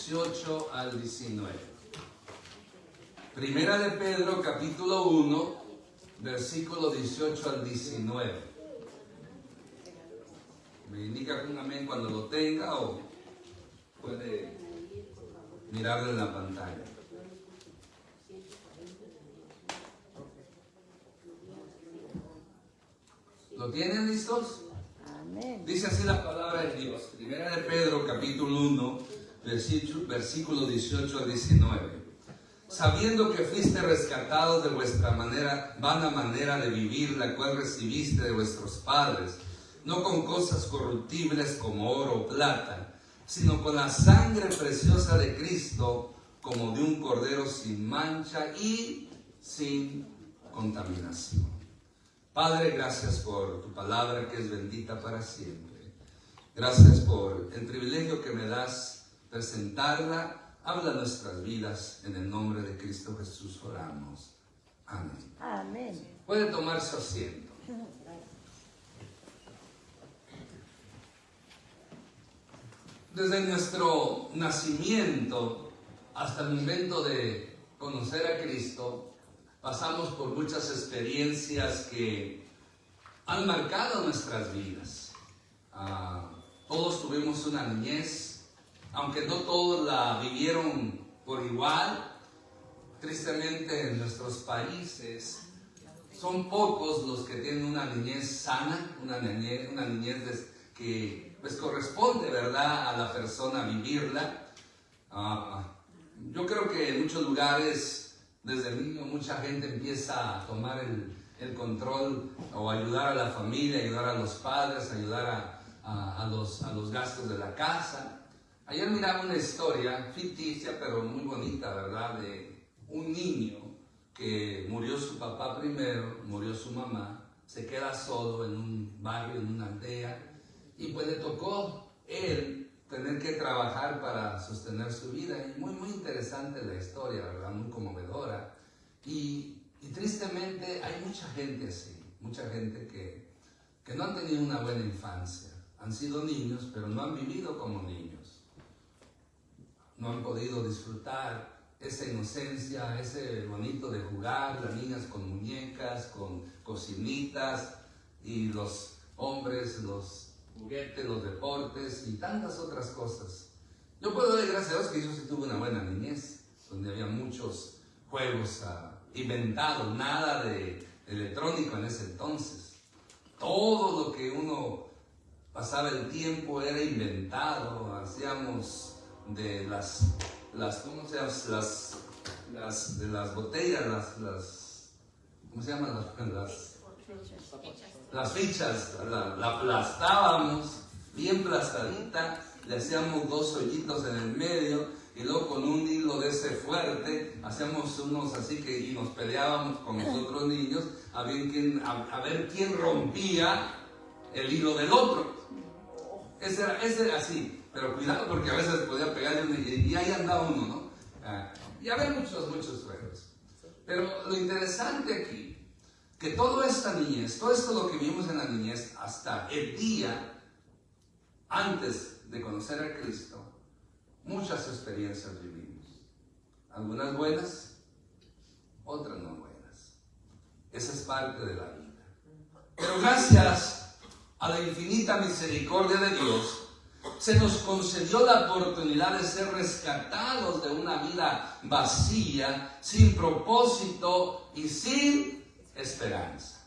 18 al 19. Primera de Pedro, capítulo 1, versículo 18 al 19. Me indica con un amén cuando lo tenga o puede mirarlo en la pantalla. ¿Lo tienen listos? Amén. Dice así la palabra de Dios. Primera de Pedro, capítulo 1, versículo 18 al 19. Sabiendo que fuiste rescatados de vuestra vana manera de vivir, la cual recibiste de vuestros padres, no con cosas corruptibles como oro o plata, sino con la sangre preciosa de Cristo, como de un cordero sin mancha y sin contaminación. Padre, gracias por tu palabra que es bendita para siempre. Gracias por el privilegio que me das presentarla. Habla nuestras vidas, en el nombre de Cristo Jesús oramos. Amén. Amén. Puede tomar su asiento. Desde nuestro nacimiento hasta el momento de conocer a Cristo, pasamos por muchas experiencias que han marcado nuestras vidas. Todos tuvimos una niñez, aunque no todos la vivieron por igual. Tristemente en nuestros países son pocos los que tienen una niñez sana, una niñez que pues corresponde, ¿verdad?, a la persona vivirla. Yo creo que en muchos lugares, desde niño, mucha gente empieza a tomar el control o ayudar a la familia, ayudar a los padres, ayudar a los gastos de la casa. Ayer miraba una historia ficticia, pero muy bonita, ¿verdad?, de un niño que murió su papá primero, murió su mamá, se queda solo en un barrio, en una aldea, y pues le tocó él tener que trabajar para sostener su vida. Y muy interesante la historia, ¿verdad?, muy conmovedora. Y tristemente hay mucha gente así, mucha gente que no han tenido una buena infancia. Han sido niños, pero no han vivido como niños. No han podido disfrutar esa inocencia, ese bonito de jugar, las niñas con muñecas, con cocinitas, y los hombres, los juguetes, los deportes y tantas otras cosas. Yo puedo dar gracias a Dios que yo sí tuve una buena niñez, donde había muchos juegos inventados, nada de electrónico en ese entonces. Todo lo que uno pasaba el tiempo era inventado. Hacíamos de las ¿cómo se llama? De las botellas, ¿cómo se llaman? Las fichas, la aplastábamos bien aplastadita, le hacíamos 2 hoyitos en el medio y luego con un hilo de ese fuerte hacíamos unos así y nos peleábamos con los otros niños a ver quién rompía el hilo del otro. Ese era así, pero cuidado porque a veces podía pegarle y ahí andaba uno, ¿no? Y había muchos juegos. Pero lo interesante aquí, que toda esta niñez, todo esto lo que vimos en la niñez hasta el día antes de conocer a Cristo, muchas experiencias vivimos. Algunas buenas, otras no buenas. Esa es parte de la vida. Pero gracias a la infinita misericordia de Dios, se nos concedió la oportunidad de ser rescatados de una vida vacía, sin propósito y sin esperanza.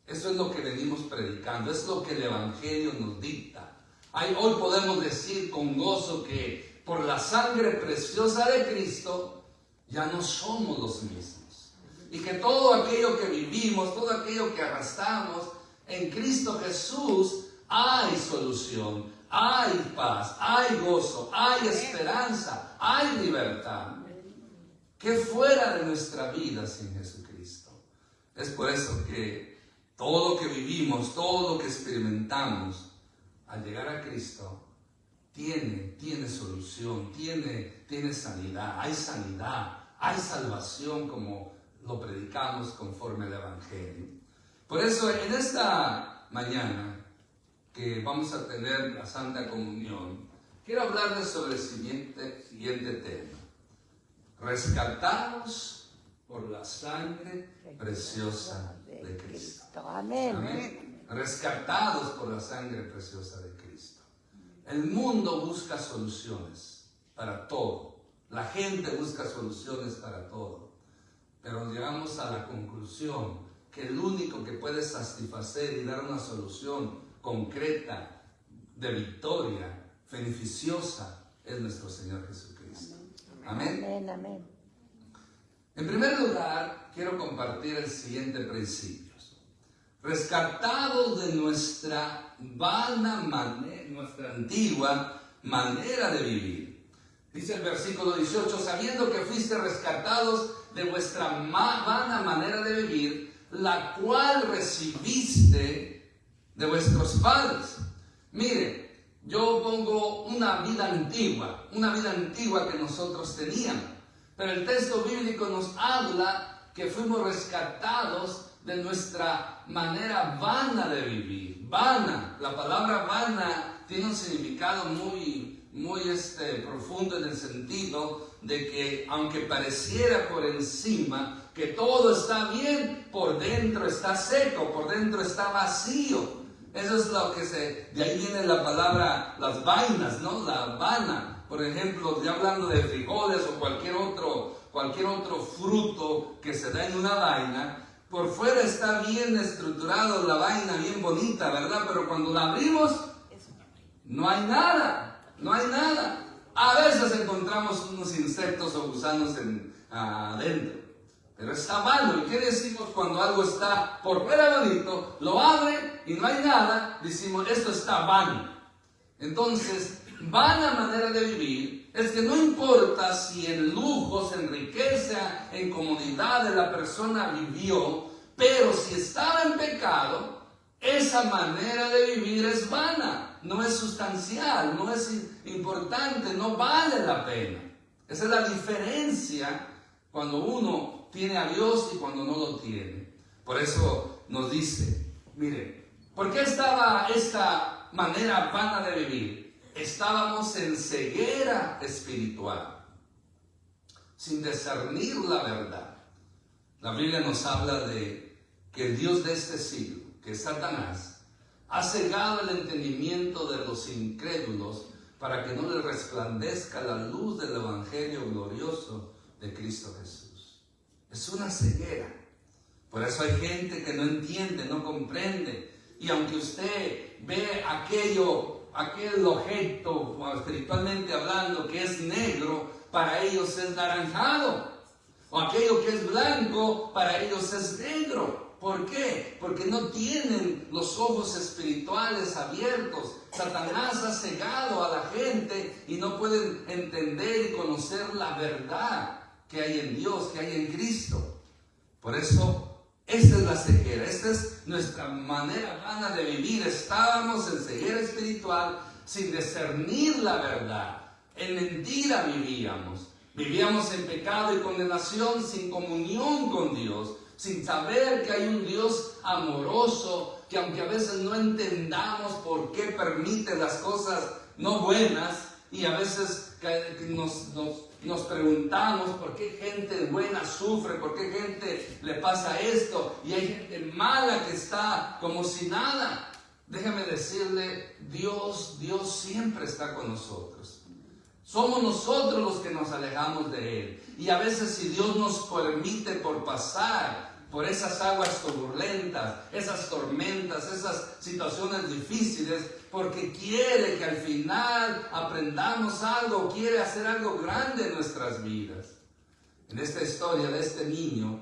Eso es lo que venimos predicando, es lo que el Evangelio nos dicta. Hoy podemos decir con gozo que por la sangre preciosa de Cristo ya no somos los mismos. Y que todo aquello que vivimos, todo aquello que arrastramos, en Cristo Jesús hay solución, hay paz, hay gozo, hay esperanza, hay libertad. Que fuera de nuestra vida sin Jesucristo. Es por eso que todo lo que vivimos, todo lo que experimentamos, al llegar a Cristo, tiene solución, tiene sanidad, hay salvación, como lo predicamos conforme al Evangelio. Por eso en esta mañana que vamos a tener la Santa Comunión, quiero hablarles sobre el siguiente tema. Rescatados por la sangre preciosa de Cristo. Amén. Amén. Rescatados por la sangre preciosa de Cristo. El mundo busca soluciones para todo. La gente busca soluciones para todo. Pero llegamos a la conclusión que el único que puede satisfacer y dar una solución concreta, de victoria, beneficiosa, es nuestro Señor Jesucristo. Amén. Amén, amén. En primer lugar, quiero compartir el siguiente principio. Rescatados de nuestra vana manera, nuestra antigua manera de vivir. Dice el versículo 18, sabiendo que fuiste rescatados de vuestra vana manera de vivir, la cual recibiste de vuestros padres. Mire, yo pongo una vida antigua que nosotros teníamos. Pero el texto bíblico nos habla que fuimos rescatados de nuestra manera vana de vivir. Vana, la palabra vana tiene un significado muy profundo en el sentido de que aunque pareciera por encima que todo está bien, por dentro está seco, por dentro está vacío. Eso es lo que de ahí viene la palabra, las vainas, ¿no? La vana. Por ejemplo, ya hablando de frijoles o cualquier otro fruto que se da en una vaina, por fuera está bien estructurado la vaina, bien bonita, ¿verdad? Pero cuando la abrimos, no hay nada. A veces encontramos unos insectos o gusanos adentro, pero está vano. ¿Y qué decimos cuando algo está por fuera bonito? Lo abre y no hay nada, decimos, esto está vano. Entonces, vana manera de vivir es que no importa si en lujos, en riqueza, en comodidad la persona vivió, pero si estaba en pecado, esa manera de vivir es vana, no es sustancial, no es importante, no vale la pena. Esa es la diferencia cuando uno tiene a Dios y cuando no lo tiene. Por eso nos dice, mire, ¿por qué estaba esta manera vana de vivir? Estábamos en ceguera espiritual, sin discernir la verdad. La Biblia nos habla de que el Dios de este siglo, que es Satanás, ha cegado el entendimiento de los incrédulos para que no les resplandezca la luz del Evangelio glorioso de Cristo Jesús. Es una ceguera. Por eso hay gente que no entiende, no comprende. Y aunque usted ve aquel objeto, espiritualmente hablando, que es negro, para ellos es naranjado. O aquello que es blanco, para ellos es negro. ¿Por qué? Porque no tienen los ojos espirituales abiertos. Satanás ha cegado a la gente y no pueden entender y conocer la verdad que hay en Dios, que hay en Cristo. Por eso, esta es la ceguera, esta es nuestra manera vana de vivir. Estábamos en ceguera espiritual sin discernir la verdad. En mentira vivíamos. Vivíamos en pecado y condenación sin comunión con Dios, sin saber que hay un Dios amoroso, que aunque a veces no entendamos por qué permite las cosas no buenas, y a veces nos preguntamos por qué gente buena sufre, por qué gente le pasa esto, y hay gente mala que está como si nada. Déjame decirle, Dios siempre está con nosotros. Somos nosotros los que nos alejamos de Él. Y a veces si Dios nos permite por pasar por esas aguas turbulentas, esas tormentas, esas situaciones difíciles, porque quiere que al final aprendamos algo, quiere hacer algo grande en nuestras vidas. En esta historia de este niño,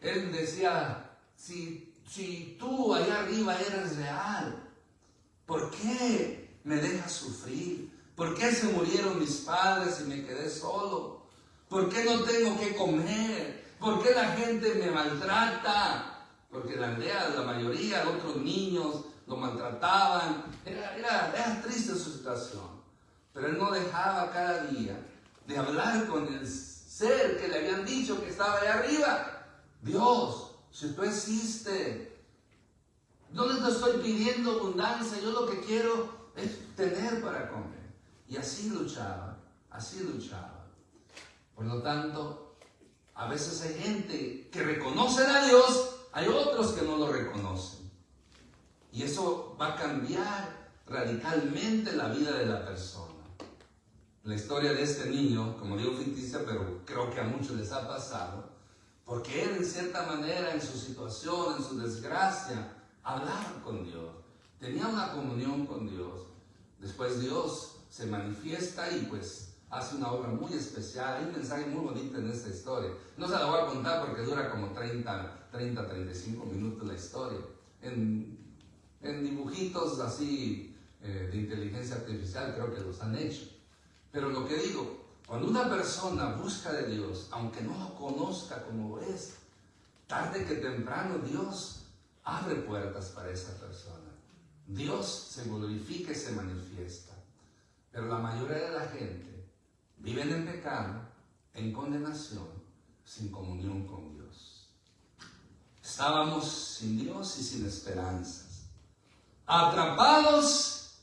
él decía, si tú allá arriba eres real, ¿por qué me dejas sufrir? ¿Por qué se murieron mis padres y me quedé solo? ¿Por qué no tengo que comer? ¿Por qué la gente me maltrata? Porque la aldea, la mayoría de otros niños lo maltrataban. Era triste su situación. Pero él no dejaba cada día de hablar con el ser que le habían dicho que estaba allá arriba. Dios, si tú existes, no les estoy pidiendo abundancia, yo lo que quiero es tener para comer. Y así luchaba, así luchaba. Por lo tanto, a veces hay gente que reconoce a Dios, hay otros que no lo reconocen. Y eso va a cambiar radicalmente la vida de la persona. La historia de este niño, como digo ficticia, pero creo que a muchos les ha pasado, porque él en cierta manera, en su situación, en su desgracia, hablaba con Dios, tenía una comunión con Dios. Después Dios se manifiesta y pues hace una obra muy especial. Hay un mensaje muy bonito en esta historia. No se la voy a contar porque dura como 30-35 minutos la historia. En dibujitos así de inteligencia artificial creo que los han hecho. Pero lo que digo, cuando una persona busca de Dios, aunque no lo conozca como es, tarde que temprano Dios abre puertas para esa persona. Dios se glorifica y se manifiesta. Pero la mayoría de la gente viven en pecado, en condenación, sin comunión con Dios. Estábamos sin Dios y sin esperanzas, atrapados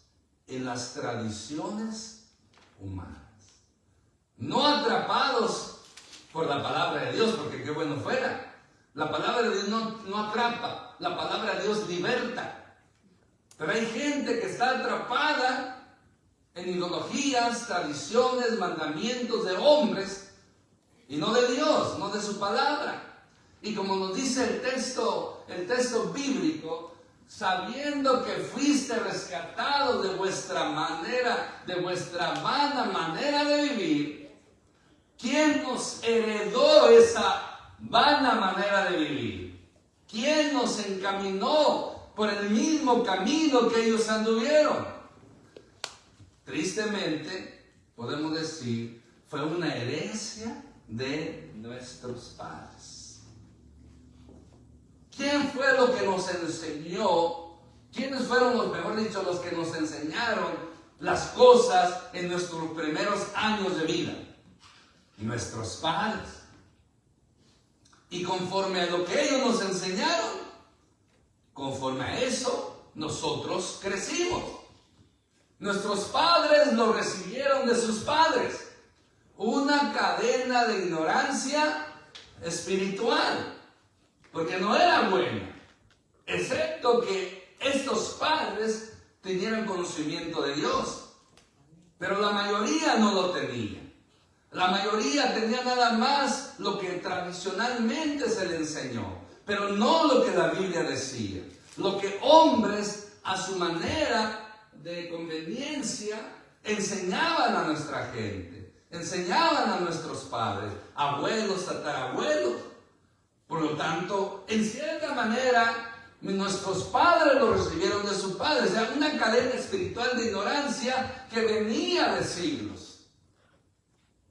en las tradiciones humanas. No atrapados por la palabra de Dios, porque qué bueno fuera. La palabra de Dios no atrapa, la palabra de Dios liberta. Pero hay gente que está atrapada en ideologías, tradiciones, mandamientos de hombres y no de Dios, no de su palabra. Y como nos dice el texto bíblico, sabiendo que fuiste rescatados de vuestra vana manera de vivir, ¿quién nos heredó esa vana manera de vivir? ¿Quién nos encaminó por el mismo camino que ellos anduvieron? Tristemente, podemos decir, fue una herencia de nuestros padres. ¿Quién fue lo que nos enseñó? ¿Quiénes fueron los que nos enseñaron las cosas en nuestros primeros años de vida? Nuestros padres. Y conforme a lo que ellos nos enseñaron, conforme a eso, nosotros crecimos. Nuestros padres lo recibieron de sus padres. Una cadena de ignorancia espiritual. Porque no era buena. Excepto que estos padres tenieran conocimiento de Dios. Pero la mayoría no lo tenía. La mayoría tenía nada más lo que tradicionalmente se le enseñó. Pero no lo que la Biblia decía. Lo que hombres a su manera de conveniencia enseñaban a nuestra gente, enseñaban a nuestros padres, abuelos, tatarabuelos. Por lo tanto, en cierta manera, nuestros padres lo recibieron de sus padres. O sea, una cadena espiritual de ignorancia que venía de siglos.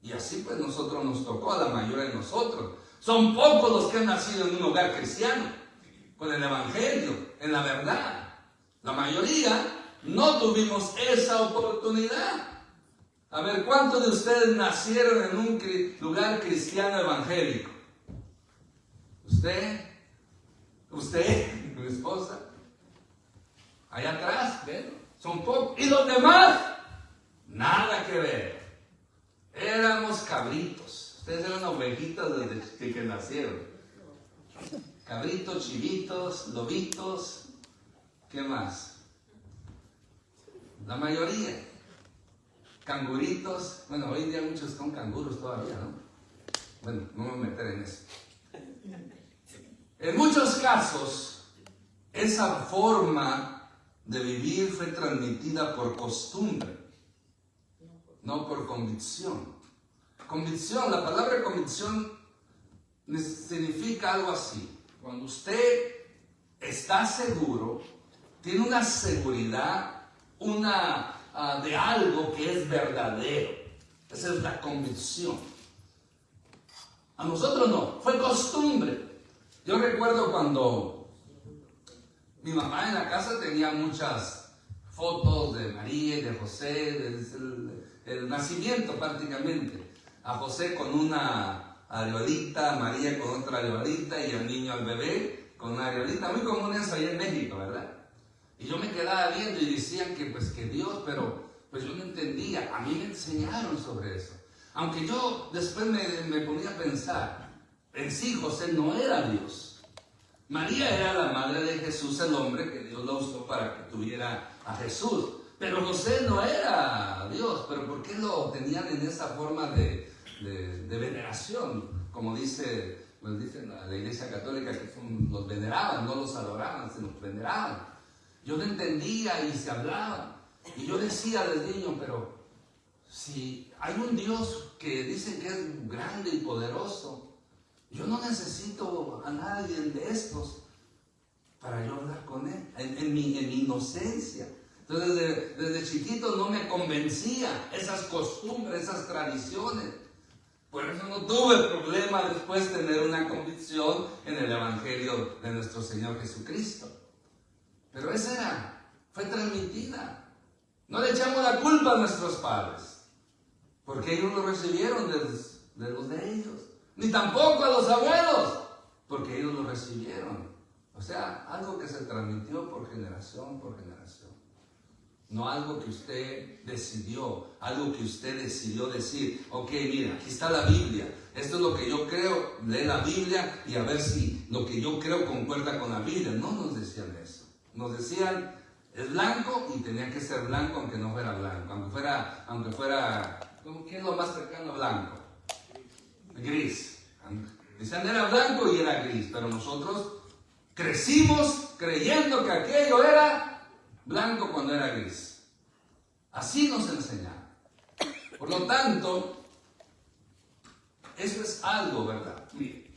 Y así pues nosotros nos tocó, a la mayoría de nosotros. Son pocos los que han nacido en un hogar cristiano, con el evangelio, en la verdad. La mayoría no tuvimos esa oportunidad. A ver, ¿cuántos de ustedes nacieron en un lugar cristiano evangélico? Usted, mi esposa, allá atrás, ¿ven? Son pocos. Y los demás, nada que ver. Éramos cabritos. Ustedes eran ovejitas desde que nacieron. Cabritos, chivitos, lobitos, ¿qué más? La mayoría, canguritos. Bueno, hoy en día muchos son canguros todavía, ¿no? Bueno, no me voy a meter en eso. En muchos casos, esa forma de vivir fue transmitida por costumbre, no por convicción. Convicción, la palabra convicción significa algo así. Cuando usted está seguro, tiene una seguridad, de algo que es verdadero. Esa es la convicción. A nosotros no, fue costumbre. Yo recuerdo cuando mi mamá en la casa tenía muchas fotos de María y de José, desde el nacimiento prácticamente. A José con una areolita, a María con otra areolita y al niño, al bebé, con una areolita. Muy común eso allá en México, ¿verdad? Y yo me quedaba viendo y decían que pues que Dios, pero Pues yo no entendía, a mí me enseñaron sobre eso. Aunque yo después me ponía a pensar, en sí José no era Dios. María era la madre de Jesús, el hombre que Dios lo usó para que tuviera a Jesús. Pero José no era Dios. ¿Pero por qué lo tenían en esa forma de veneración? Como dice la Iglesia Católica, que los veneraban, no los adoraban, se los veneraban. Yo no entendía y se hablaba. Y yo decía desde niño, pero si hay un Dios que dice que es grande y poderoso, yo no necesito a nadie de estos para yo hablar con él, en mi inocencia. Entonces desde chiquito no me convencía esas costumbres, esas tradiciones. Por eso no tuve problema después de tener una convicción en el Evangelio de nuestro Señor Jesucristo. Pero esa fue transmitida. No le echamos la culpa a nuestros padres, porque ellos lo recibieron de los de ellos. Ni tampoco a los abuelos, porque ellos lo recibieron. O sea, algo que se transmitió por generación por generación. No algo que usted decidió, algo que usted decidió decir. Ok, mira, aquí está la Biblia. Esto es lo que yo creo. Lee la Biblia y a ver si lo que yo creo concuerda con la Biblia. No nos decían eso. Nos decían, es blanco y tenía que ser blanco aunque no fuera blanco. Aunque fuera, ¿qué es lo más cercano a blanco? Gris. Decían era blanco y era gris, pero nosotros crecimos creyendo que aquello era blanco cuando era gris. Así nos enseñaron. Por lo tanto, eso es algo, ¿verdad? Mire,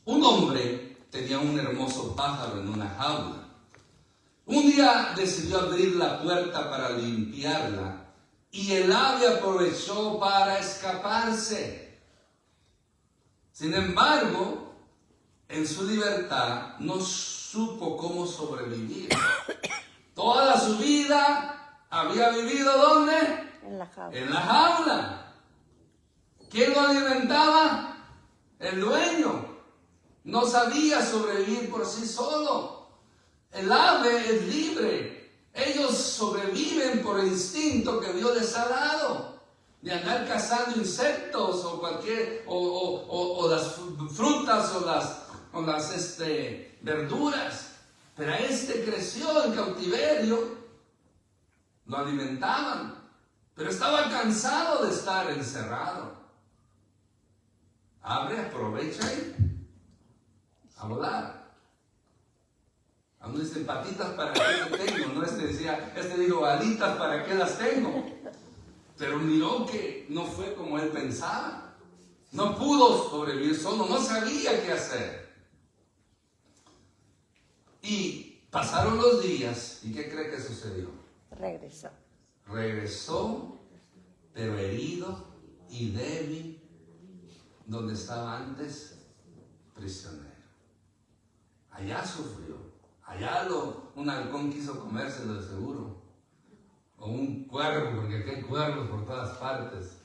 un hombre tenía un hermoso pájaro en una jaula. Un día decidió abrir la puerta para limpiarla y el ave aprovechó para escaparse. Sin embargo, en su libertad no supo cómo sobrevivir. Toda su vida había vivido ¿dónde? En la jaula. En la jaula. ¿Quién lo alimentaba? El dueño. No sabía sobrevivir por sí solo. El ave es libre. Ellos sobreviven por el instinto que Dios les ha dado, de andar cazando insectos o cualquier, o las frutas o las verduras. Pero creció en cautiverio, lo alimentaban, pero estaba cansado de estar encerrado. Abre, aprovecha y a volar. A uno dicen patitas, ¿para qué las tengo? No, dijo alitas, ¿para qué las tengo? Pero miró que no fue como él pensaba. No pudo sobrevivir solo, no sabía qué hacer. Y pasaron los días, ¿y qué cree que sucedió? Regresó, pero herido y débil, donde estaba antes prisionero. Allá sufrió. Allá un halcón quiso comérselo de seguro. O un cuervo, porque aquí hay cuervos por todas partes.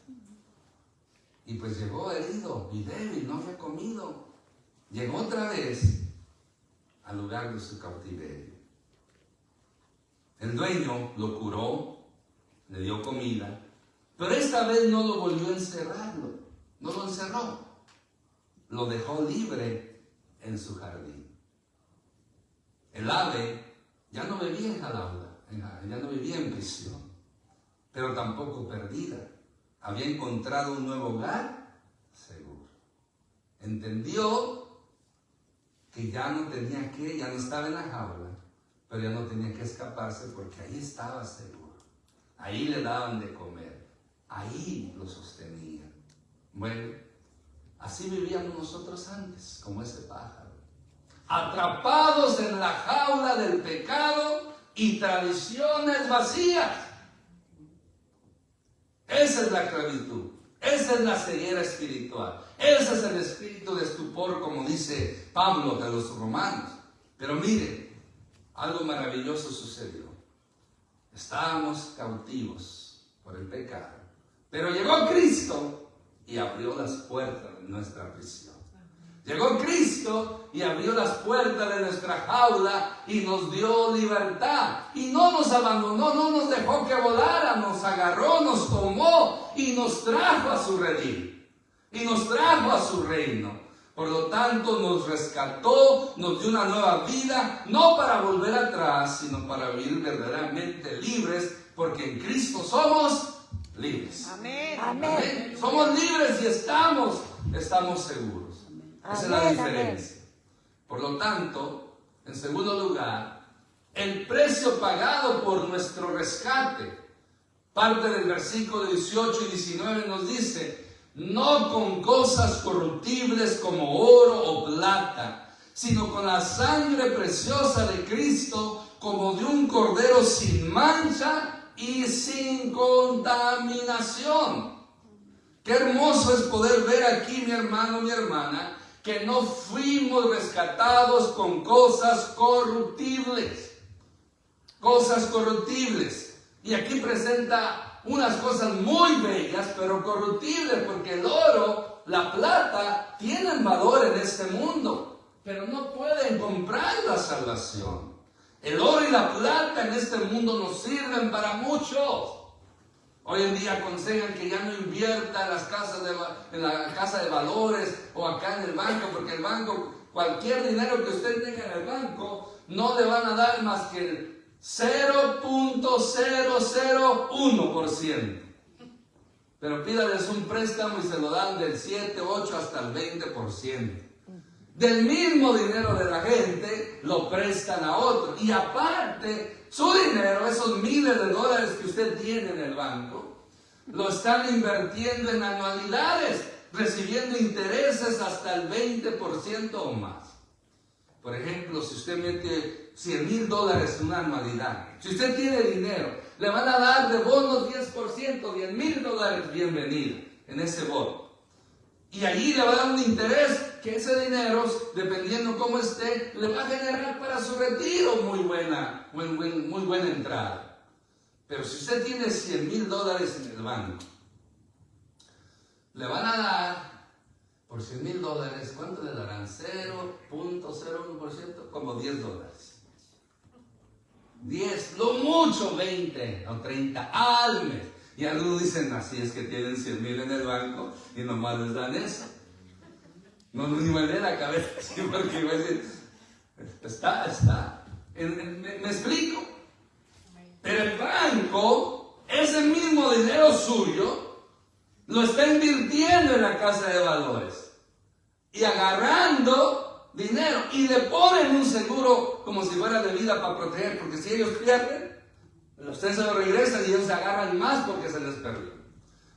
Y pues llegó herido y débil, no fue comido. Llegó otra vez al lugar de su cautiverio. El dueño lo curó, le dio comida, pero esta vez no lo volvió a encerrarlo. No lo encerró. Lo dejó libre en su jardín. El ave ya no vivía en jaula, ya no vivía en prisión, pero tampoco perdida. Había encontrado un nuevo hogar seguro. Entendió que ya no estaba en la jaula, pero ya no tenía que escaparse porque ahí estaba seguro. Ahí le daban de comer, ahí lo sostenían. Bueno, así vivíamos nosotros antes, como ese pájaro. Atrapados en la jaula del pecado y tradiciones vacías. Esa es la esclavitud, esa es la ceguera espiritual, ese es el espíritu de estupor, como dice Pablo a los romanos. Pero mire, algo maravilloso sucedió. Estábamos cautivos por el pecado, pero llegó Cristo y abrió las puertas de nuestra prisión. Llegó Cristo y abrió las puertas de nuestra jaula y nos dio libertad. Y no nos abandonó, no nos dejó que volara, nos agarró, nos tomó y nos trajo a su redil. Y nos trajo a su reino. Por lo tanto, nos rescató, nos dio una nueva vida, no para volver atrás, sino para vivir verdaderamente libres, porque en Cristo somos libres. Amén. Amén. Somos libres y estamos seguros. Esa es la diferencia. Por lo tanto, en segundo lugar, el precio pagado por nuestro rescate. Parte del versículo 18 y 19 nos dice: no con cosas corruptibles como oro o plata, sino con la sangre preciosa de Cristo, como de un cordero sin mancha y sin contaminación. Qué hermoso es poder ver aquí, mi hermano, mi hermana, que no fuimos rescatados con cosas corruptibles. Cosas corruptibles. Y aquí presenta unas cosas muy bellas, pero corruptibles, porque el oro, la plata, tienen valor en este mundo, pero no pueden comprar la salvación. El oro y la plata en este mundo nos sirven para muchos. Hoy en día aconsejan que ya no invierta en en la casa de valores o acá en el banco, porque el banco, cualquier dinero que usted tenga en el banco, no le van a dar más que el 0.001%. Pero pídales un préstamo y se lo dan del 7, 8 hasta el 20%. Del mismo dinero de la gente lo prestan a otro. Y aparte, su dinero, esos miles de dólares que usted tiene en el banco, lo están invirtiendo en anualidades, recibiendo intereses hasta el 20% o más. Por ejemplo, si usted mete $100,000 en una anualidad, si usted tiene dinero, le van a dar de bonos 10%, $10,000, bienvenido en ese bono. Y allí le va a dar un interés que ese dinero, dependiendo cómo esté, le va a generar para su retiro muy buena entrada. Pero si usted tiene $100,000 en el banco, le van a dar por $100,000, ¿cuánto le darán? 0.01%, como $10. 10, lo mucho 20 o 30 al mes. Y algunos dicen, así es que tienen 100,000 en el banco y nomás les dan eso. No, ni me dé la cabeza, ¿sí? Porque iba a decir, está. ¿Me explico? Pero el banco, ese mismo dinero suyo, lo está invirtiendo en la casa de valores. Y agarrando dinero. Y le ponen un seguro como si fuera de vida para proteger. Porque si ellos pierden, ustedes se lo regresan y ellos se agarran más porque se les perdió.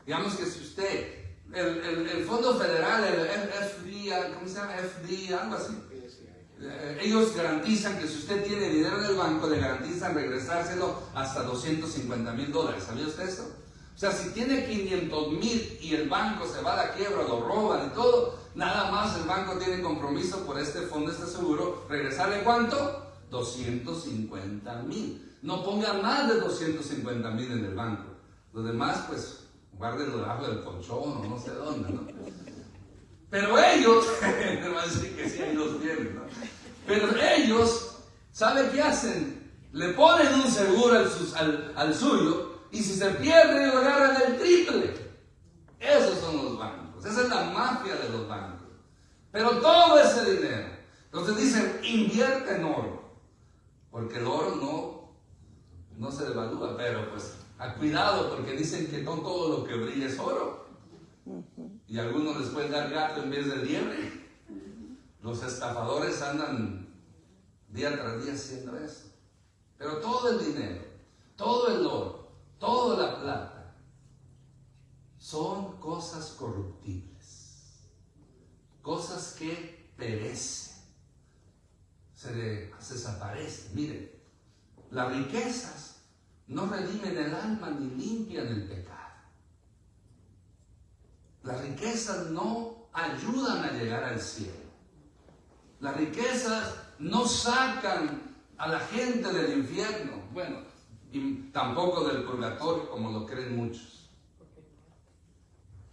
Digamos que si usted, el Fondo Federal, el FD, ¿cómo se llama? FD, algo así. Ellos garantizan que si usted tiene dinero en el banco, le garantizan regresárselo hasta $250,000. ¿Sabía usted eso? O sea, si tiene 500,000 y el banco se va a la quiebra, lo roban y todo, nada más el banco tiene compromiso por este fondo, este seguro, regresarle ¿cuánto? 250,000. No ponga más de 250,000 en el banco. Los demás, pues, guárdenlo debajo del colchón o no sé dónde, ¿no? Pero ellos, me van a decir que sí, ahí los tienen, ¿no? Pero ellos, ¿saben qué hacen? Le ponen un seguro al suyo y si se pierde, lo agarran el triple. Esos son los bancos. Esa es la mafia de los bancos. Pero todo ese dinero. Entonces dicen, invierte en oro. Porque el oro no se devalúa, pero pues, cuidado, porque dicen que no todo lo que brilla es oro. Y a algunos les pueden dar gato en vez de liebre. Los estafadores andan día tras día haciendo eso. Pero todo el dinero, todo el oro, toda la plata, son cosas corruptibles. Cosas que perecen. Se desaparecen. Miren, las riquezas no redimen el alma ni limpian el pecado. Las riquezas no ayudan a llegar al cielo. Las riquezas no sacan a la gente del infierno. Bueno, y tampoco del purgatorio, como lo creen muchos.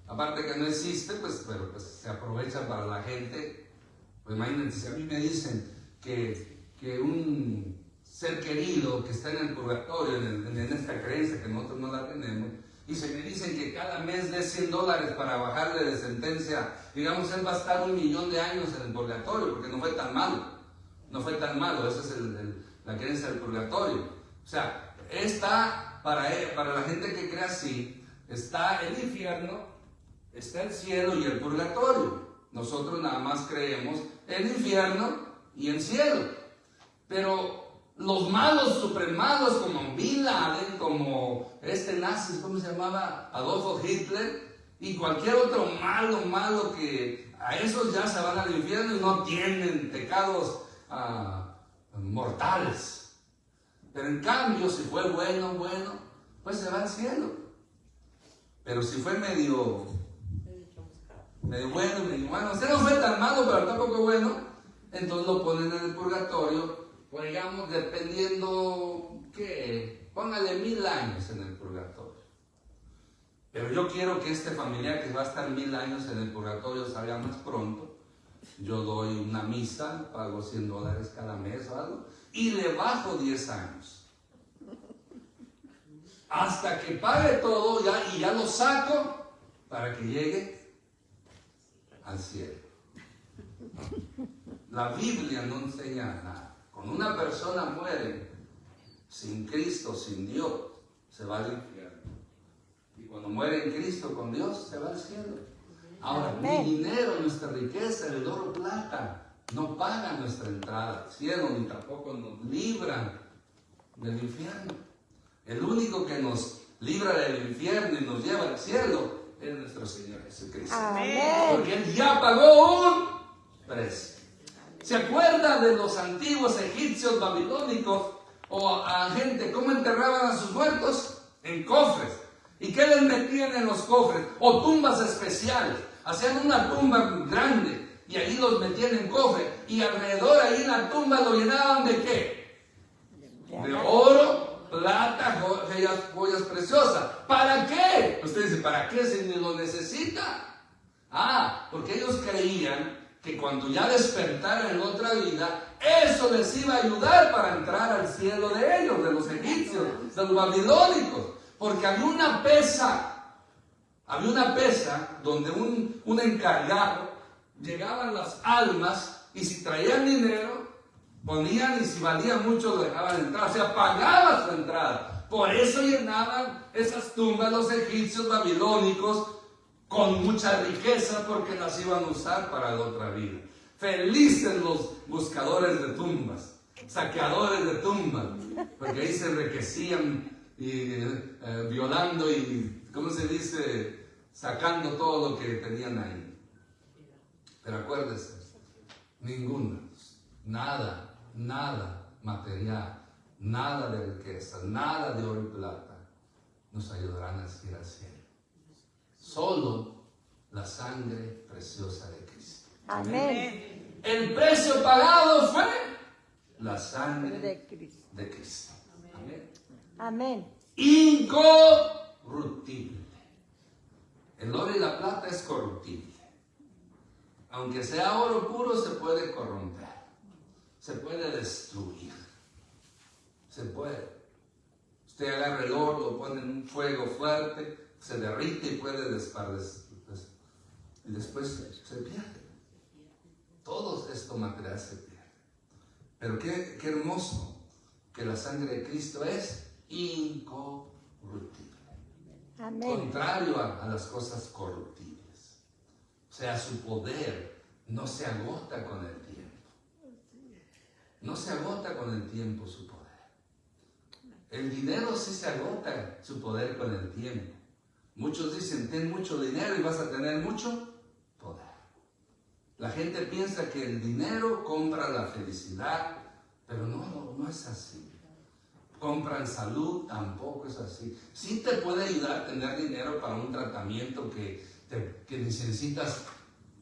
Aparte que no existe, pero se aprovechan para la gente Pues imagínense, si a mí me dicen que un ser querido que está en el purgatorio, en esta creencia que nosotros no la tenemos, y se me dicen que cada mes dé $100 para bajarle de sentencia, digamos, él va a estar 1.000.000 de años en el purgatorio, porque no fue tan malo. No fue tan malo, esa es la creencia del purgatorio. O sea, está para la gente que cree así, está el infierno, está el cielo y el purgatorio. Nosotros nada más creemos en infierno y en cielo. Pero los malos, supremados, como Bin Laden, como nazi, ¿cómo se llamaba? Adolfo Hitler, y cualquier otro malo que a esos ya se van al infierno y no tienen pecados mortales. Pero en cambio, si fue bueno, pues se va al cielo. Pero si fue medio bueno, medio malo, usted no fue tan malo, pero tampoco bueno, entonces lo ponen en el purgatorio, pues digamos, dependiendo, ¿qué? Póngale 1.000 años en el purgatorio. Pero yo quiero que este familiar que va a estar 1.000 años en el purgatorio salga más pronto. Yo doy una misa, pago $100 cada mes o algo, y le bajo 10 años. Hasta que pague todo y ya lo saco para que llegue al cielo. La Biblia no enseña nada. Cuando una persona muere sin Cristo, sin Dios, se va al infierno. Y cuando muere en Cristo con Dios, se va al cielo. Ahora, ni dinero, nuestra riqueza, el oro, plata, no pagan nuestra entrada al cielo, ni tampoco nos libran del infierno. El único que nos libra del infierno y nos lleva al cielo es nuestro Señor Jesucristo. Amén. Porque Él ya pagó un precio. ¿Se acuerda de los antiguos egipcios babilónicos o a gente cómo enterraban a sus muertos? En cofres. ¿Y qué les metían en los cofres? O tumbas especiales. Hacían una tumba grande y ahí los metían en cofre. Y alrededor ahí en la tumba lo llenaban ¿de qué? De oro, plata, joyas preciosas. ¿Para qué? Usted dice, ¿para qué si ni lo necesita? Porque ellos creían que cuando ya despertaran en otra vida, eso les iba a ayudar para entrar al cielo de ellos, de los egipcios, de los babilónicos. Porque había una pesa donde un encargado, llegaban las almas y si traían dinero, ponían y si valía mucho lo dejaban entrar, o sea, pagaba su entrada. Por eso llenaban esas tumbas los egipcios babilónicos con mucha riqueza porque las iban a usar para la otra vida. Felices los buscadores de tumbas, saqueadores de tumbas, porque ahí se enriquecían y violando y, ¿cómo se dice? Sacando todo lo que tenían ahí. Pero acuérdese, nada material, nada de riqueza, nada de oro y plata nos ayudarán a ir al cielo. Solo la sangre preciosa de Cristo. Amén. El precio pagado fue la sangre de Cristo. Amén. Amén. Incorruptible. El oro y la plata es corruptible. Aunque sea oro puro, se puede corromper. Se puede destruir. Se puede. Usted agarra el oro, lo pone en un fuego fuerte, se derrite y puede desaparecer. Y después se pierde. Todo esto material se pierde. Pero qué hermoso que la sangre de Cristo es incorruptible. Amén. Contrario a las cosas corruptibles. O sea, su poder no se agota con el tiempo. No se agota con el tiempo su poder. El dinero sí se agota su poder con el tiempo. Muchos dicen, ten mucho dinero y vas a tener mucho poder. La gente piensa que el dinero compra la felicidad, pero no es así. Compran salud, tampoco es así. Sí te puede ayudar a tener dinero para un tratamiento que necesitas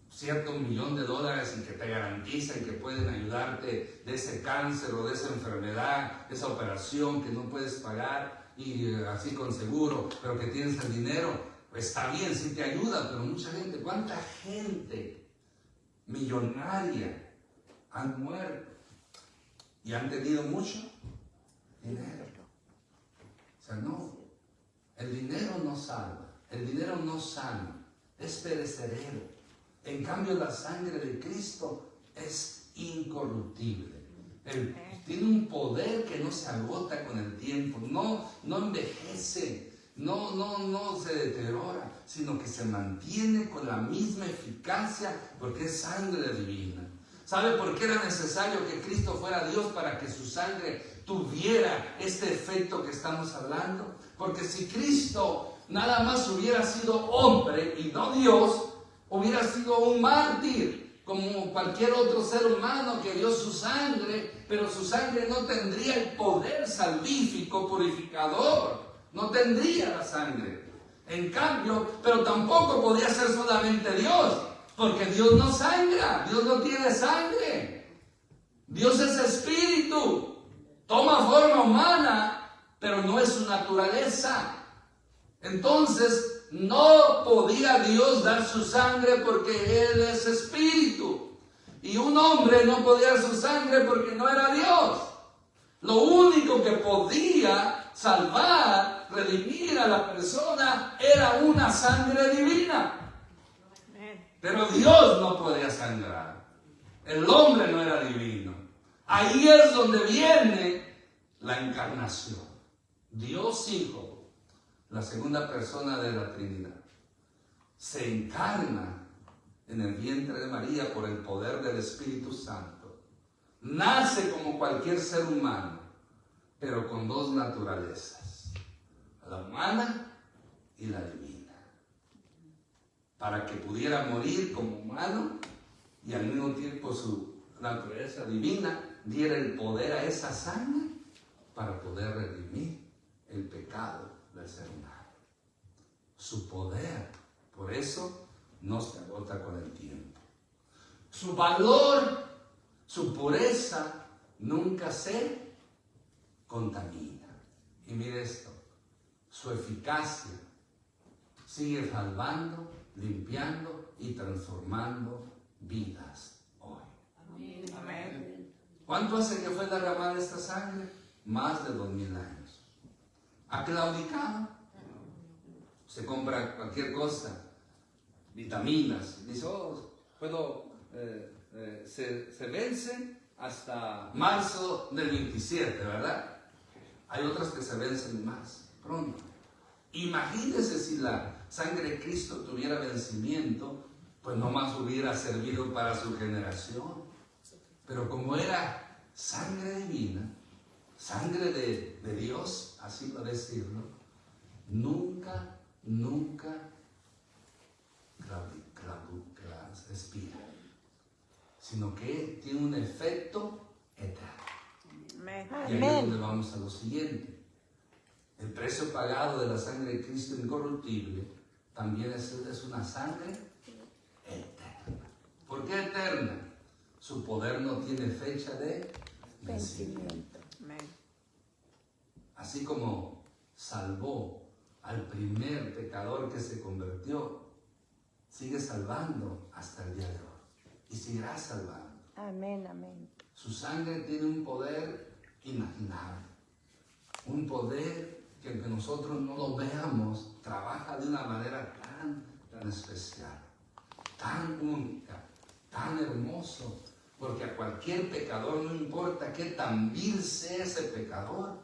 cierto $1.000.000 y que te garantizan que pueden ayudarte de ese cáncer o de esa enfermedad, esa operación que no puedes pagar y así con seguro, pero que tienes el dinero, pues está bien, sí te ayuda, pero mucha gente, ¿cuánta gente millonaria han muerto y han tenido mucho dinero. O sea, no, el dinero no salva, el dinero no sana, es perecedero. En cambio, la sangre de Cristo es incorruptible. Tiene un poder que no se agota con el tiempo, no envejece, no se deteriora, sino que se mantiene con la misma eficacia porque es sangre divina. ¿Sabe por qué era necesario que Cristo fuera Dios para que su sangre tuviera este efecto que estamos hablando? Porque si Cristo nada más hubiera sido hombre y no Dios, hubiera sido un mártir, como cualquier otro ser humano que dio su sangre, pero su sangre no tendría el poder salvífico, purificador, no tendría la sangre. En cambio, pero tampoco podía ser solamente Dios, porque Dios no sangra, Dios no tiene sangre. Dios es espíritu, toma forma humana, pero no es su naturaleza. Entonces, no podía Dios dar su sangre porque Él es espíritu. Y un hombre no podía dar su sangre porque no era Dios. Lo único que podía salvar, redimir a la persona era una sangre divina. Pero Dios no podía sangrar. El hombre no era divino. Ahí es donde viene la encarnación. Dios Hijo, la segunda persona de la Trinidad, se encarna en el vientre de María por el poder del Espíritu Santo. Nace como cualquier ser humano, pero con dos naturalezas, la humana y la divina, para que pudiera morir como humano y al mismo tiempo su naturaleza divina diera el poder a esa sangre para poder redimir el pecado del ser humano. Su poder, por eso, no se agota con el tiempo. Su valor, su pureza, nunca se contamina. Y mire esto, su eficacia sigue salvando, limpiando y transformando vidas hoy. Amén. ¿Cuánto hace que fue derramada esta sangre? Más de 2000 años. ¿Ha claudicado? Se compra cualquier cosa, vitaminas, dice, se vence hasta marzo del 27, ¿verdad? Hay otras que se vencen más pronto. Imagínense si la sangre de Cristo tuviera vencimiento, pues nomás hubiera servido para su generación. Pero como era sangre divina, sangre de Dios, así para decirlo, nunca expira, sino que tiene un efecto eterno. Y ahí es donde vamos a lo siguiente. El precio pagado de la sangre de Cristo incorruptible también es una sangre eterna. ¿Por qué eterna? Su poder no tiene fecha de vencimiento. Así como salvó al primer pecador que se convirtió, sigue salvando hasta el día de hoy y seguirá salvando. Amén, amén. Su sangre tiene un poder inimaginable, un poder que aunque nosotros no lo veamos, trabaja de una manera tan especial, tan única, tan hermoso, porque a cualquier pecador, no importa qué tan vil sea ese pecador,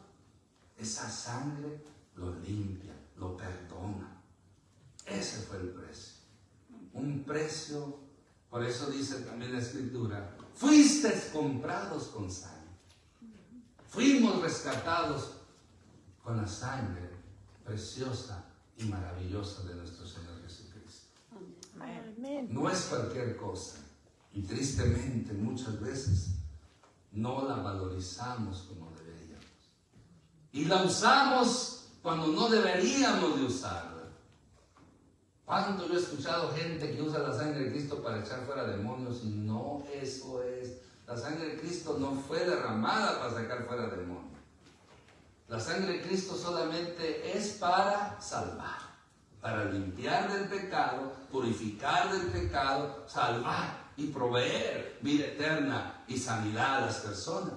esa sangre lo limpia, lo perdona. Ese fue el precio. Un precio, por eso dice también la Escritura, fuisteis comprados con sangre. Fuimos rescatados con la sangre preciosa y maravillosa de nuestro Señor Jesucristo. Amén. No es cualquier cosa. Y tristemente muchas veces no la valorizamos como deberíamos. Y la usamos cuando no deberíamos de usarla. ¿Cuánto yo he escuchado gente que usa la sangre de Cristo para echar fuera demonios? Y no, eso es. La sangre de Cristo no fue derramada para sacar fuera demonios. La sangre de Cristo solamente es para salvar. para limpiar del pecado, purificar del pecado, salvar y proveer vida eterna y sanidad a las personas.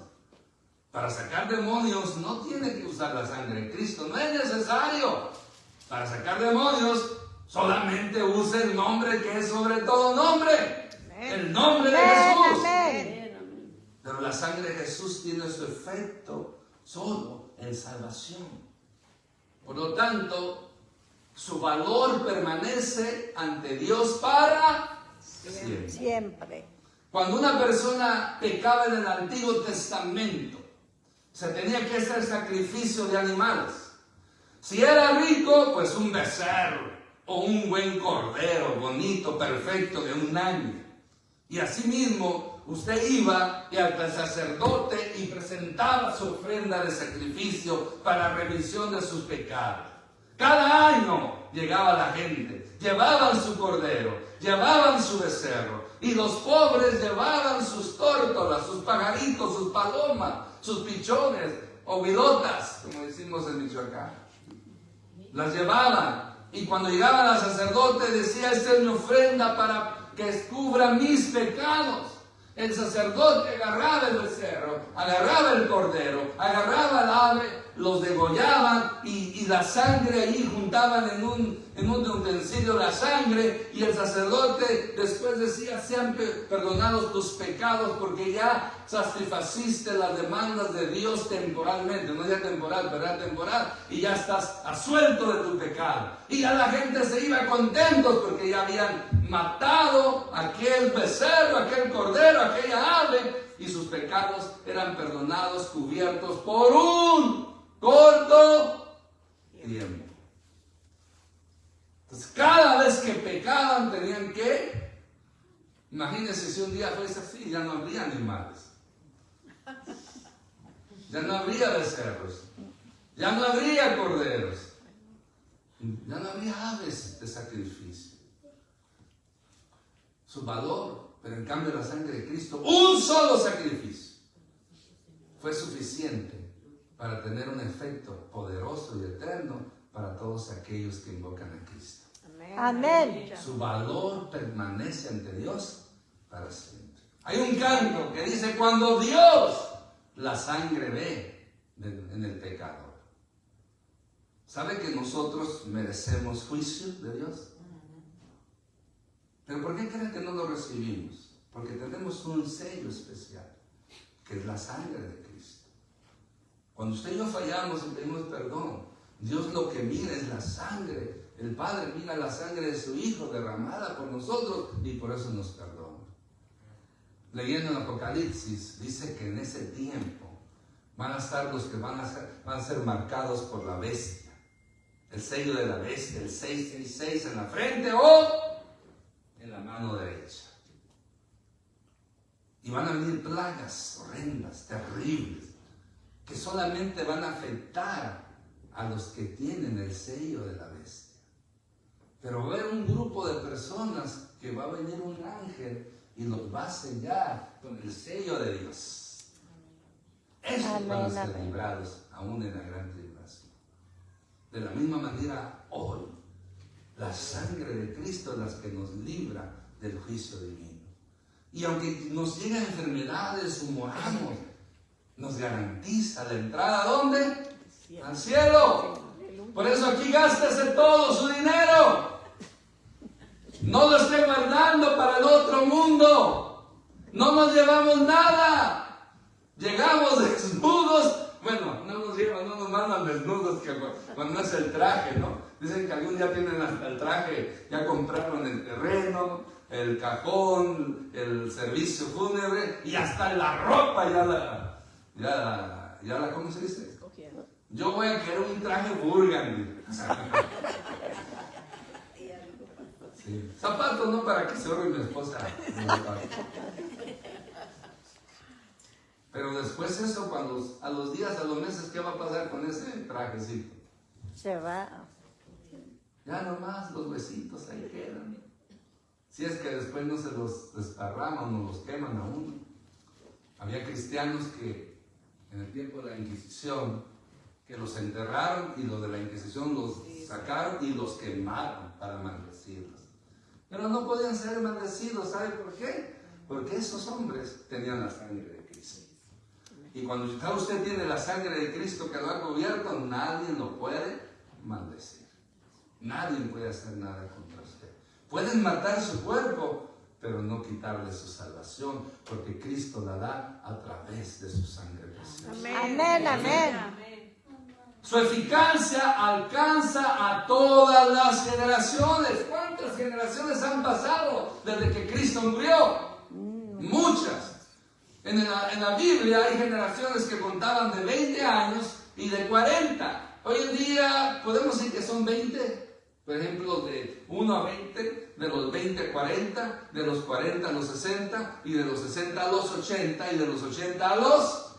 Para sacar demonios no tiene que usar la sangre de Cristo, no es necesario. Para sacar demonios solamente use el nombre que es sobre todo nombre, el nombre de Jesús. Pero la sangre de Jesús tiene su efecto solo en salvación. Por lo tanto, su valor permanece ante Dios para siempre. Cuando una persona pecaba en el Antiguo Testamento, se tenía que hacer sacrificio de animales. Si era rico, pues un becerro o un buen cordero, bonito, perfecto, de un año. Y asimismo, usted iba al sacerdote y presentaba su ofrenda de sacrificio para remisión de sus pecados. Cada año llegaba la gente, llevaban su cordero, llevaban su becerro, y los pobres llevaban sus tórtolas, sus pajaritos, sus palomas, sus pichones o vilotas, como decimos en Michoacán. Las llevaban, y cuando llegaban al sacerdote decía: esta es mi ofrenda para que cubra mis pecados. El sacerdote agarraba el becerro, agarraba el cordero, agarraba el ave, los degollaban y la sangre ahí juntaban en un utensilio la sangre, y el sacerdote después decía: sean perdonados tus pecados porque ya satisfaciste las demandas de Dios temporalmente, no ya temporal, pero era temporal, y ya estás asuelto de tu pecado. Y ya la gente se iba contentos porque ya habían matado aquel becerro, aquel cordero, aquella ave, y sus pecados eran perdonados, cubiertos por un corto tiempo. Entonces, cada vez que pecaban tenían que, imagínense si un día fuese así, ya no habría animales, ya no habría becerros, ya no habría corderos, ya no habría aves de sacrificio. Su valor, pero en cambio la sangre de Cristo, un solo sacrificio, fue suficiente para tener un efecto poderoso y eterno para todos aquellos que invocan a Cristo. Amén. Su valor permanece ante Dios para siempre. Hay un canto que dice: cuando Dios la sangre ve en el pecador. ¿Sabe que nosotros merecemos juicio de Dios? ¿Pero por qué creen que no lo recibimos? Porque tenemos un sello especial, que es la sangre de Cristo. Cuando usted y yo fallamos y pedimos perdón, Dios lo que mira es la sangre. El Padre mira la sangre de su Hijo derramada por nosotros, y por eso nos perdona. Leyendo en Apocalipsis, dice que en ese tiempo van a estar los que van a ser marcados por la bestia. El sello de la bestia, el 666 en la frente o en la mano derecha. Y van a venir plagas horrendas, terribles, que solamente van a afectar a los que tienen el sello de la bestia. Pero va a haber un grupo de personas que va a venir un ángel y los va a sellar con el sello de Dios. Esos van a ser librados aún en la gran tribulación. De la misma manera, hoy, la sangre de Cristo es la que nos libra del juicio divino. Y aunque nos lleguen enfermedades o moramos, nos garantiza la entrada ¿a dónde? Al cielo. Por eso aquí gástese todo su dinero. No lo esté guardando para el otro mundo. No nos llevamos nada. Llegamos desnudos. Bueno, no nos mandan desnudos, que cuando es el traje, ¿no? Dicen que algún día tienen hasta el traje, ya compraron el terreno, el cajón, el servicio fúnebre, y hasta la ropa ya la ¿cómo se dice? Yo voy a querer un traje burgundy. Sí. Zapatos no para que se ahorre mi esposa. Pero después eso, cuando a los días, a los meses, ¿qué va a pasar con ese trajecito? Se va. Ya nomás los huesitos ahí quedan. Si es que después no se los desparraman, no los queman a uno. Había cristianos que en el tiempo de la Inquisición que los enterraron y los de la Inquisición los sacaron y los quemaron para maldecirlos. Pero no podían ser maldecidos, ¿sabe por qué? Porque esos hombres tenían la sangre de Cristo. Y cuando usted tiene la sangre de Cristo que lo ha cubierto, nadie lo puede maldecir. Nadie puede hacer nada contra usted. Pueden matar su cuerpo, pero no quitarle su salvación, porque Cristo la da a través de su sangre preciosa. Amén, amén. Su eficacia alcanza a todas las generaciones. ¿Cuántas generaciones han pasado desde que Cristo murió? Muchas. En la Biblia hay generaciones que contaban de 20 años y de 40. Hoy en día podemos decir que son 20. Por ejemplo, de 1 a 20, de los 20 a 40, de los 40 a los 60, y de los 60 a los 80, y de los 80 a los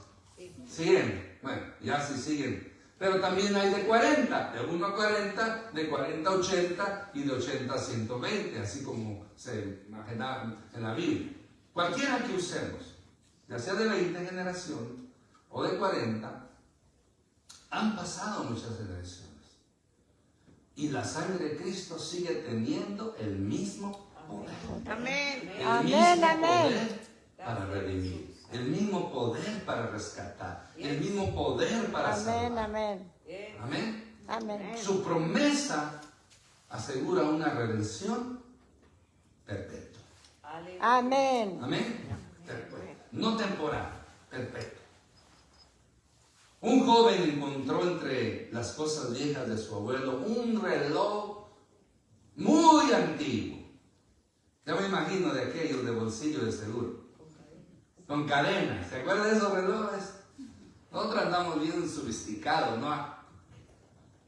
100. Bueno, ya sí siguen. Pero también hay de 40, de 1 a 40, de 40 a 80, y de 80 a 120, así como se imaginaba en la Biblia. Cualquiera que usemos, ya sea de 20 generaciones o de 40, han pasado muchas generaciones. Y la sangre de Cristo sigue teniendo el mismo poder. Amén. El Amén, mismo amén. poder para redimir. El mismo poder para rescatar. El mismo poder para Amén, salvar. amén. Amén. Amén. Su promesa asegura una redención perpetua. Amén. Amén. Perpetua. No temporal, perpetua. Un joven encontró entre las cosas viejas de su abuelo un reloj muy antiguo. Ya me imagino de aquellos de bolsillo de seguro, con cadenas. ¿Se acuerdan de esos relojes? Nosotros andamos bien sofisticados, ¿no?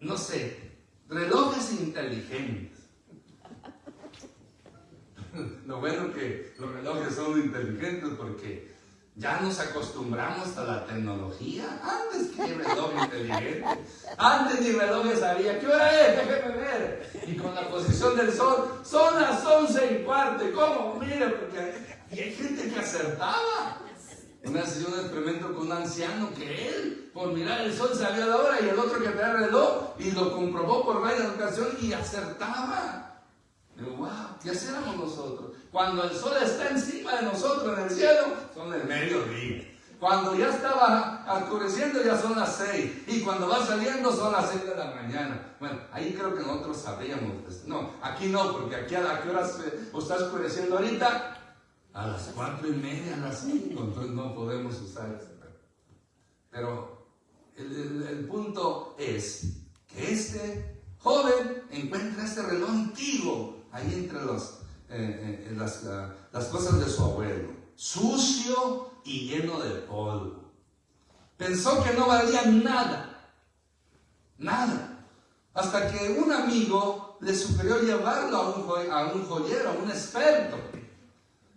No sé, relojes inteligentes. Lo bueno que los relojes son inteligentes porque ya nos acostumbramos a la tecnología. Antes, ¿qué reloj inteligente? Antes ni relojes sabía. ¿Qué hora es? Déjeme ver. Y con la posición del sol, son las 11:15. ¿Cómo? Mire, porque y hay gente que acertaba. Una vez hice un experimento con un anciano que él, por mirar el sol, sabía la hora, y el otro que traía el reloj, y lo comprobó por varias ocasiones y acertaba. Digo, wow, ¿qué hacíamos nosotros? Cuando el sol está encima de nosotros en el cielo, son el mediodía. Cuando ya estaba oscureciendo, ya son las 6. Y cuando va saliendo, son las 6 de la mañana. Bueno, ahí creo que nosotros sabríamos. No, aquí no, porque aquí a qué hora está oscureciendo ahorita. A las 4:30, a las 5. Entonces no podemos usar ese reloj. Pero el punto es que este joven encuentra este reloj antiguo ahí entre las cosas de su abuelo, sucio y lleno de polvo. Pensó que no valía nada, hasta que un amigo le sugirió llevarlo a un joyero, a un experto.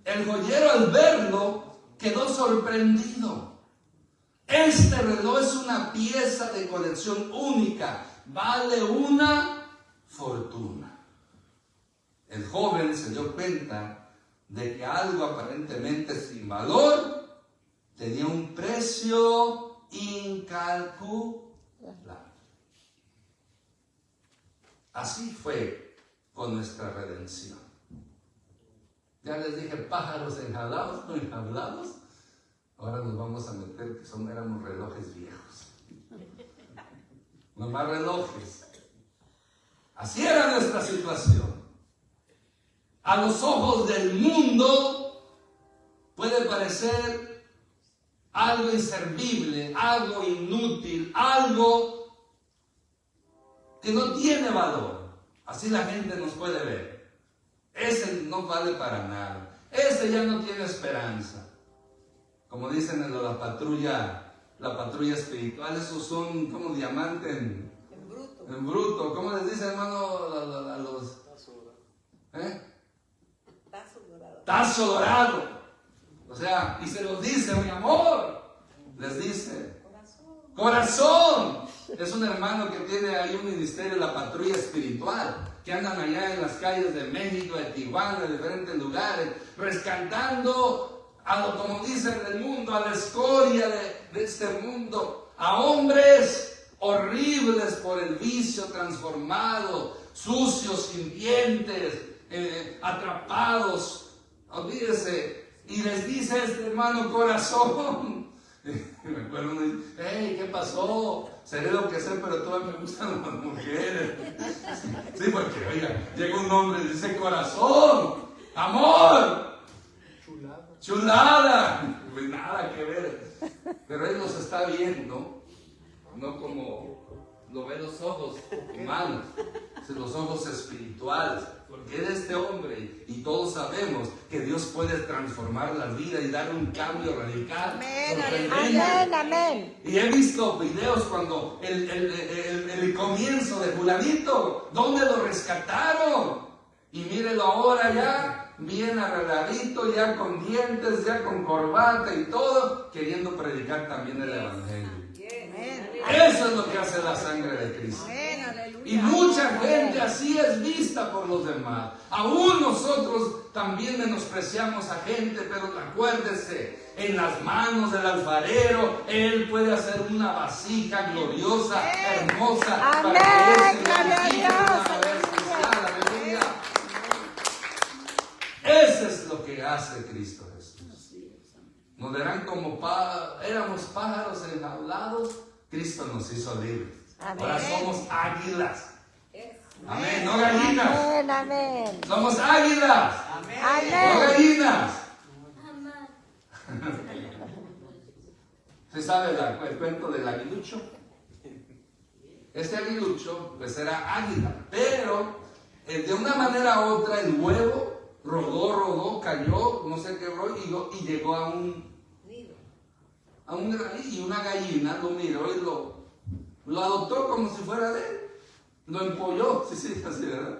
El joyero, al verlo, quedó sorprendido. Este reloj es una pieza de colección única, vale una fortuna. El joven se dio cuenta de que algo aparentemente sin valor tenía un precio incalculable. Así fue con nuestra redención. Ya les dije, pájaros enjaulados, no enjaulados. Ahora nos vamos a meter que éramos relojes viejos. No más relojes. Así era nuestra situación. A los ojos del mundo puede parecer algo inservible, algo inútil, algo que no tiene valor. Así la gente nos puede ver. Ese no vale para nada. Ese ya no tiene esperanza. Como dicen en la patrulla espiritual, esos son como diamantes en bruto. ¿Cómo les dice, hermano, a los... Tazo dorado. O sea, y se los dice, mi amor. Les dice. Corazón. Es un hermano que tiene ahí un ministerio de la patrulla espiritual, que andan allá en las calles de México, de Tijuana, de diferentes lugares, rescatando como dicen del mundo, a la escoria de este mundo, a hombres horribles por el vicio, transformados, sucios, sin dientes, atrapados. Olvídese. Y les dice este hermano, corazón. Me acuerdo uno dice, hey, ¿qué pasó? Seré lo que sé, pero todavía me gustan las mujeres. Sí, porque, oiga, llega un hombre y dice, corazón, amor, chulada. Pues nada que ver. Pero él los está viendo, no como lo ven los ojos humanos, sino los ojos espirituales. Porque es este hombre, y todos sabemos que Dios puede transformar la vida y dar un cambio radical. Amén, amén. Y he visto videos cuando el comienzo de fulanito, donde lo rescataron. Y mírenlo ahora ya, bien arregladito, ya con dientes, ya con corbata y todo, queriendo predicar también el evangelio. Eso es lo que hace la sangre de Cristo. Y mucha gente así es vista por los demás. Aún nosotros también menospreciamos a gente, pero acuérdese, en las manos del alfarero, Él puede hacer una vasija gloriosa, hermosa, Amén. para que ese Gloria a vasija Dios. sea una vez especial. Aleluya. Eso es lo que hace Cristo Jesús. Nos verán como éramos pájaros enjaulados, Cristo nos hizo libres. Amén. Ahora somos águilas. Amén, no gallinas. Amén, amén. Somos águilas, no Amén. gallinas. ¿Se sabe el cuento del aguilucho? Este aguilucho pues era águila, pero de una manera u otra el huevo rodó, cayó, no sé qué rollo, y llegó a un y una gallina lo miró y lo adoptó como si fuera de él. Lo empolló, sí, así, ¿verdad?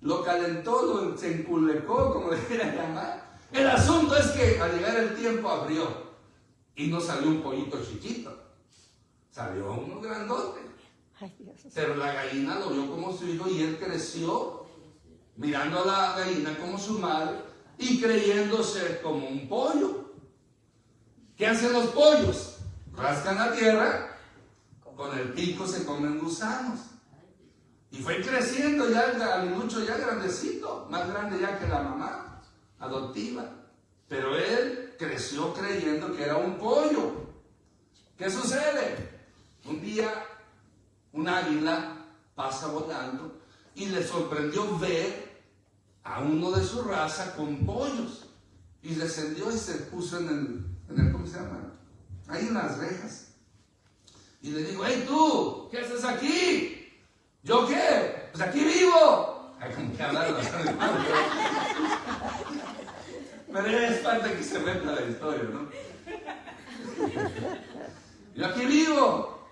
Lo calentó, se enculecó, como le quieran llamar. El asunto es que al llegar el tiempo abrió y no salió un pollito chiquito, salió uno grandote. Ay, Dios. Pero la gallina lo vio como su hijo y él creció mirando a la gallina como su madre y creyéndose como un pollo. ¿Qué hacen los pollos? Rascan la tierra, con el pico se comen gusanos. Y fue creciendo ya el aguilucho ya grandecito, más grande ya que la mamá adoptiva. Pero él creció creyendo que era un pollo. ¿Qué sucede? Un día un águila pasa volando y le sorprendió ver a uno de su raza con pollos. Y descendió y se puso en el ¿cómo se llama? Ahí en las rejas. Y le digo, hey tú, ¿qué haces aquí? ¿Yo qué? Pues aquí vivo. Ay, como que hablar bastante mal. Pero ya es parte que se meta la historia, ¿no? Yo aquí vivo.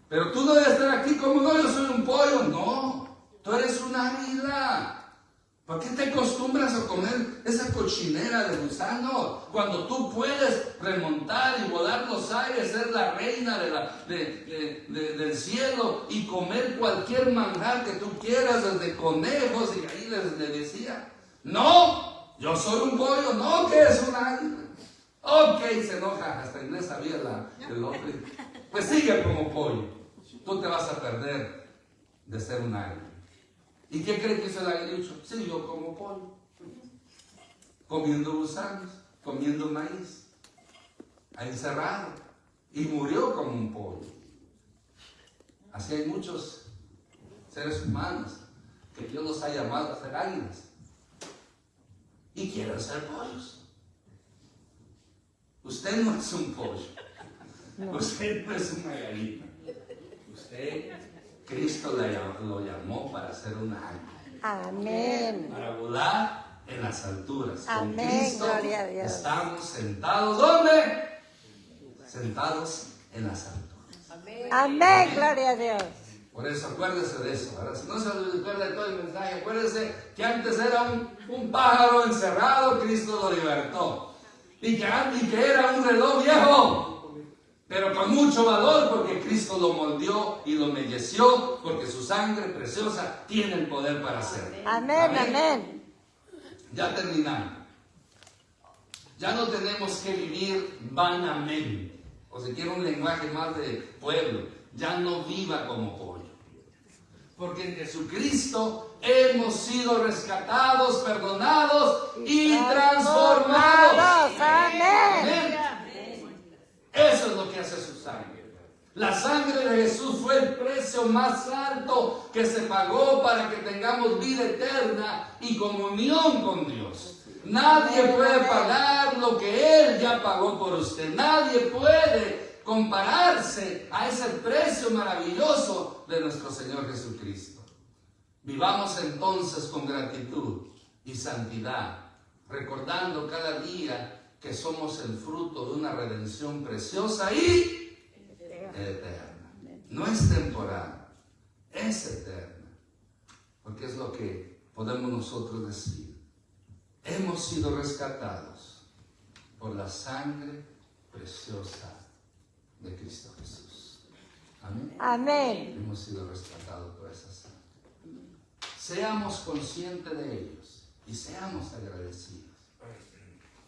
Pero tú no debes estar aquí. ¿Cómo no? Yo soy un pollo. No, tú eres un águila. ¿Por qué te acostumbras a comer esa cochinera de gusano? Cuando tú puedes remontar y volar los aires, ser la reina del cielo y comer cualquier manjar que tú quieras, desde conejos, y ahí le decía, no, yo soy un pollo, no, que es un águila. Ok, se enoja, hasta Inés sabía el nombre. Pues sigue como pollo, tú te vas a perder de ser un águila. ¿Y qué cree que hizo el aguilucho? Siguió como pollo, comiendo gusanos, comiendo maíz, encerrado, y murió como un pollo. Así hay muchos seres humanos que Dios los ha llamado a ser águilas y quieren ser pollos. Usted no es un pollo, usted no es una gallina, usted, Cristo lo llamó para ser un águila. Amén. Para volar en las alturas. Amén, Con Cristo gloria a Dios. estamos sentados, ¿dónde? Sentados en las alturas. Amén, gloria a Dios. Por eso acuérdese de eso. Ahora, si no se recuerda de todo el mensaje, acuérdese que antes era un pájaro encerrado, Cristo lo libertó. Y que era un reloj viejo, pero con mucho valor, porque Cristo lo moldeó y lo embelleció, porque su sangre preciosa tiene el poder para hacerlo. Amén, amén. Ya terminamos. Ya no tenemos que vivir vanamente, o si quiere un lenguaje más de pueblo, ya no viva como pollo. Porque en Jesucristo hemos sido rescatados, perdonados y transformados. Amén. Amén. Eso es lo que hace su sangre. La sangre de Jesús fue el precio más alto que se pagó para que tengamos vida eterna y comunión con Dios. Nadie puede pagar lo que Él ya pagó por usted. Nadie puede compararse a ese precio maravilloso de nuestro Señor Jesucristo. Vivamos entonces con gratitud y santidad, recordando cada día que somos el fruto de una redención preciosa y eterna. No es temporal, es eterna. Porque es lo que podemos nosotros decir. Hemos sido rescatados por la sangre preciosa de Cristo Jesús. Amén. Amén. Hemos sido rescatados por esa sangre. Seamos conscientes de ellos y seamos agradecidos.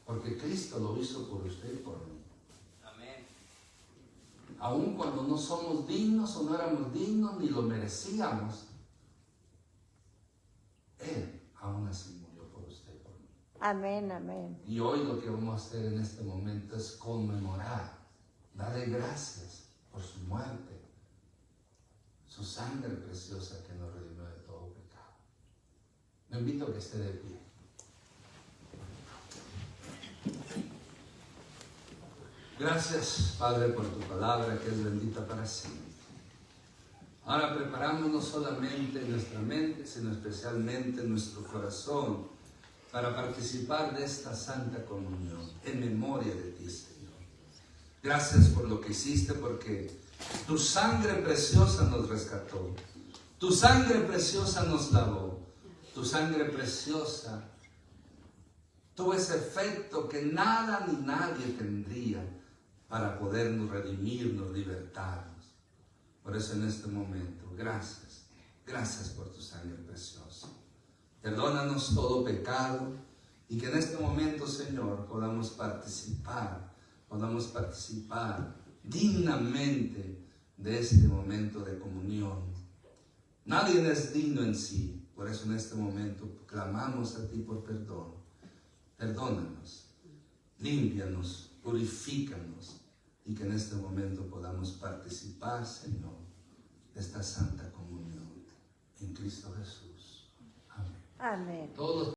Porque Cristo lo hizo por usted y por mí. Amén. Aun cuando no somos dignos o no éramos dignos ni lo merecíamos, Él aún así murió por usted y por mí. Amén, amén. Y hoy lo que vamos a hacer en este momento es conmemorar, darle gracias por su muerte, su sangre preciosa que nos redimió de todo pecado. Me invito a que esté de pie. Gracias, Padre, por tu palabra que es bendita para siempre. Ahora preparamos no solamente nuestra mente, sino especialmente nuestro corazón para participar de esta Santa Comunión en memoria de ti, Señor. Gracias por lo que hiciste, porque tu sangre preciosa nos rescató. Tu sangre preciosa nos lavó. Tu sangre preciosa tuvo ese efecto que nada ni nadie tendría para podernos redimirnos, libertarnos. Por eso en este momento, gracias. Gracias por tu sangre preciosa. Perdónanos todo pecado y que en este momento, Señor, podamos participar dignamente de este momento de comunión. Nadie es digno en sí, por eso en este momento clamamos a ti por perdón. Perdónanos, límpianos, purifícanos y que en este momento podamos participar, Señor, de esta Santa Comunión en Cristo Jesús. Amén. Amén. Todos